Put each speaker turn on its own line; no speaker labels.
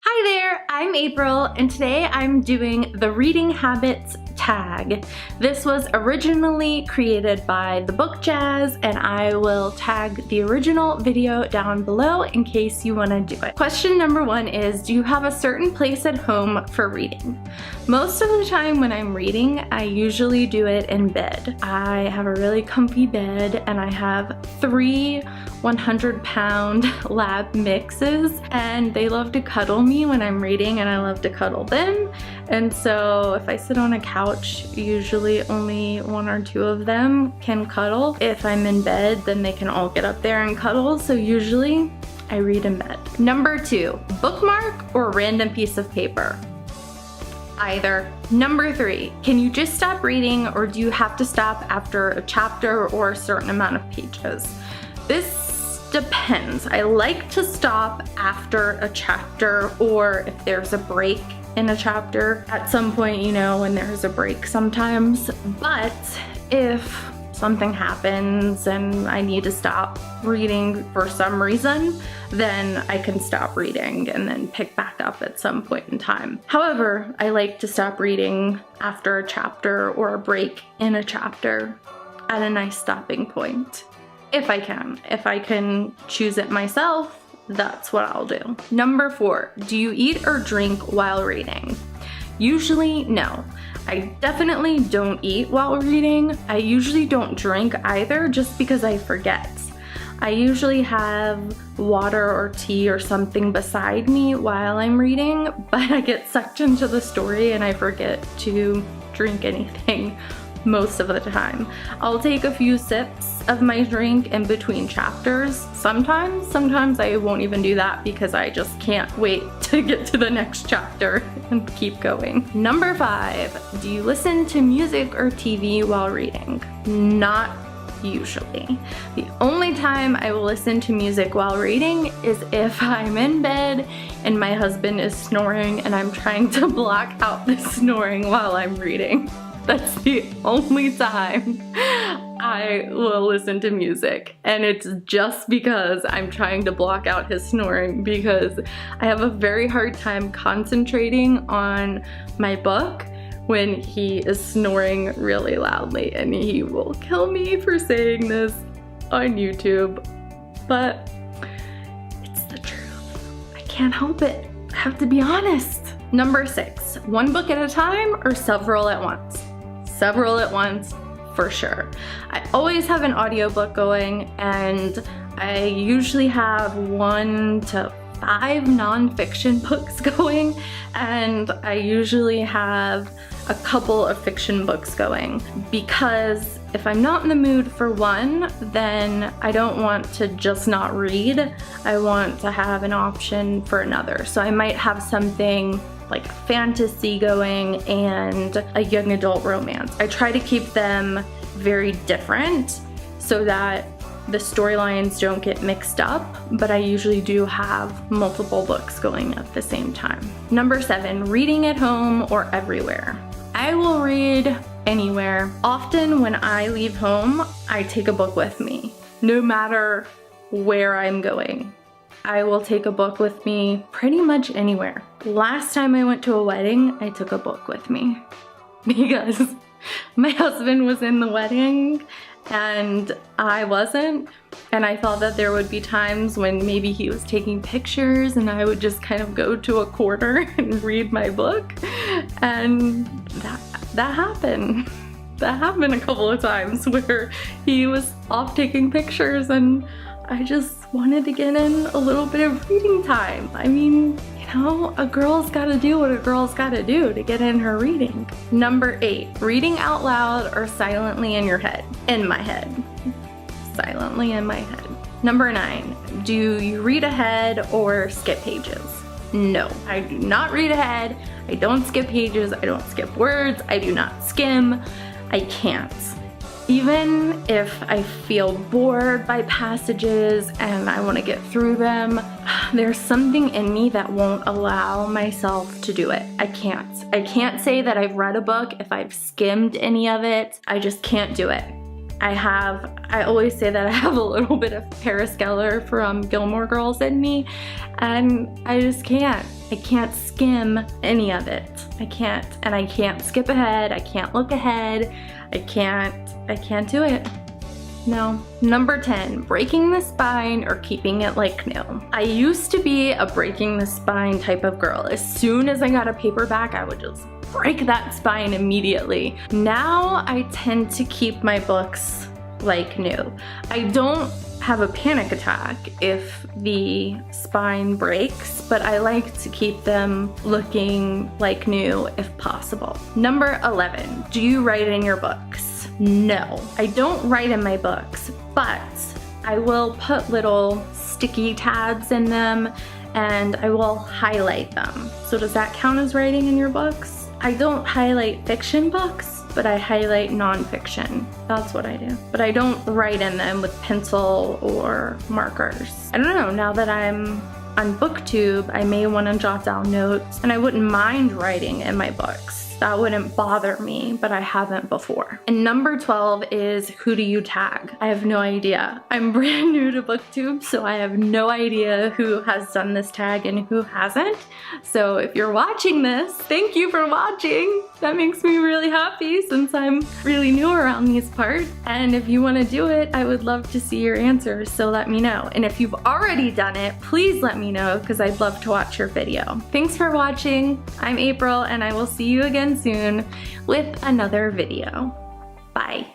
Hi there, I'm April, and today I'm doing the Reading Habits tag. This was originally created by the Book Jazz, and I will tag the original video down below in case you want to do it. Question number 1 is, do you have a certain place at home for reading? Most of the time when I'm reading, I usually do it in bed. I have a really comfy bed, and I have 3 100-pound lab mixes, and they love to cuddle me when I'm reading, and I love to cuddle them. And so if I sit on a couch, usually only 1 or 2 of them can cuddle. If I'm in bed, then they can all get up there and cuddle. So usually I read in bed. Number 2, bookmark or random piece of paper? Either. Number 3, can you just stop reading, or do you have to stop after a chapter or a certain amount of pages? This depends. I like to stop after a chapter, or if there's a break in a chapter at some point, you know, when there's a break sometimes. But if something happens and I need to stop reading for some reason, then I can stop reading and then pick back up at some point in time. However, I like to stop reading after a chapter or a break in a chapter at a nice stopping point. If I can. If I can choose it myself, that's what I'll do. Number 4, do you eat or drink while reading? Usually, no. I definitely don't eat while reading. I usually don't drink either, just because I forget. I usually have water or tea or something beside me while I'm reading, but I get sucked into the story and I forget to drink anything most of the time. I'll take a few sips of my drink in between chapters. Sometimes I won't even do that because I just can't wait to get to the next chapter and keep going. Number 5, do you listen to music or TV while reading? Not usually. The only time I will listen to music while reading is if I'm in bed and my husband is snoring and I'm trying to block out the snoring while I'm reading. That's the only time I will listen to music, and it's just because I'm trying to block out his snoring, because I have a very hard time concentrating on my book when he is snoring really loudly, and he will kill me for saying this on YouTube, but it's the truth. I can't help it. I have to be honest. Number 6, one book at a time or several at once? Several at once, for sure. I always have an audiobook going, and I usually have 1 to 5 nonfiction books going, and I usually have a couple of fiction books going, because if I'm not in the mood for one, then I don't want to just not read. I want to have an option for another. So I might have something like fantasy going and a young adult romance. I try to keep them very different so that the storylines don't get mixed up, but I usually do have multiple books going at the same time. Number 7, reading at home or everywhere? I will read anywhere. Often when I leave home, I take a book with me, no matter where I'm going. I will take a book with me pretty much anywhere. Last time I went to a wedding, I took a book with me because my husband was in the wedding and I wasn't, and I thought that there would be times when maybe he was taking pictures and I would just kind of go to a corner and read my book, and that happened. That happened a couple of times where he was off taking pictures and I just wanted to get in a little bit of reading time. I mean, you know, a girl's gotta do what a girl's gotta do to get in her reading. Number 8, reading out loud or silently in your head? In my head. Silently in my head. Number 9, do you read ahead or skip pages? No, I do not read ahead. I don't skip pages. I don't skip words. I do not skim. I can't. Even if I feel bored by passages and I want to get through them, there's something in me that won't allow myself to do it. I can't. I can't say that I've read a book if I've skimmed any of it. I just can't do it. I always say that I have a little bit of Paris Geller from Gilmore Girls in me, and I just can't. I can't skim any of it. I can't, and I can't skip ahead. I can't look ahead. I can't do it. No. Number 10, breaking the spine or keeping it like new. I used to be a breaking the spine type of girl. As soon as I got a paperback, I would just break that spine immediately. Now I tend to keep my books like new. I don't have a panic attack if the spine breaks, but I like to keep them looking like new if possible. Number 11, do you write in your books? No, I don't write in my books, but I will put little sticky tabs in them and I will highlight them. So does that count as writing in your books? I don't highlight fiction books, but I highlight nonfiction. That's what I do. But I don't write in them with pencil or markers. I don't know, now that I'm on BookTube, I may want to jot down notes, and I wouldn't mind writing in my books. That wouldn't bother me, but I haven't before. And number 12 is, who do you tag? I have no idea. I'm brand new to BookTube, so I have no idea who has done this tag and who hasn't. So if you're watching this, thank you for watching. That makes me really happy since I'm really new around these parts. And if you want to do it, I would love to see your answers, so let me know. And if you've already done it, please let me know because I'd love to watch your video. Thanks for watching. I'm April, and I will see you again soon with another video. Bye.